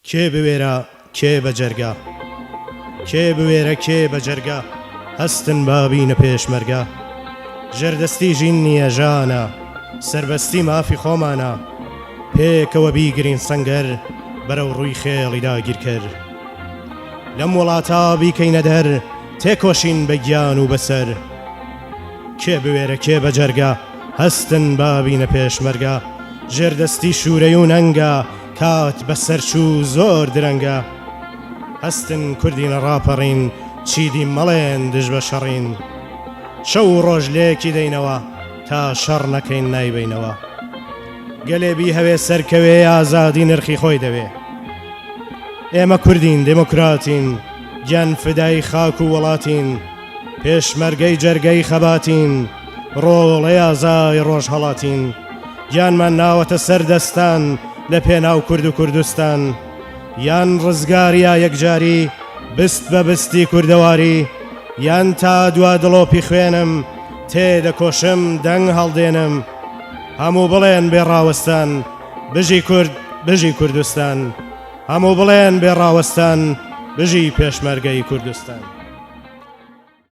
کێ بوێرە کێ بە جەرگە کێ بوێرە کێ بە جەرگە هەستن بابینە پێشمەرگە ژێردەستی ژین نییە ژانە سربەستی مافی خۆمانە پێکەوە بیگرین سەنگەر بەرەو ڕووی خێڵی داگیر کرد لەم وڵاتە بیکەینە دەر تێکۆشین بە گیان و بەسەر کێ بوێرە کێ بە جەرگە هەستن بابینە پێشمەرگە ژێردەستی شوورەی و نەنگە کات بەسەر چوو زۆر درەنگە هەستن کوردینە ڕاپەڕین چیدی مەڵێن دژ بە شەڕین شەو و ڕۆژ لێکی دەینەوە تا شەڕ نەکەین نایبینەوە گەلێبی هەوێ سەرکەوێ ئازادی نرخی خۆی دەوێ ئێمە کوردین دموکراتین گیان فدای خاک و وڵاتین پێشمەرگەی جەرگەی خەباتین ڕۆڵەی ئازای ڕۆژ هەڵاتین گیانمان ناوەتە سەردەستان لە پێناو کورد و کوردستان یان ڕزگاریە یەکجاری بست بە بستی کوردەواری یان تا دوا دڵۆپی خوێنم تێدەکۆشم دەنگ هەڵدێنم هەموو بڵێن بێڕاوەستان بژی کورد بژی کوردستان هەموو بڵێن بێڕاوەستان بژی پێشمەرگەی کوردستان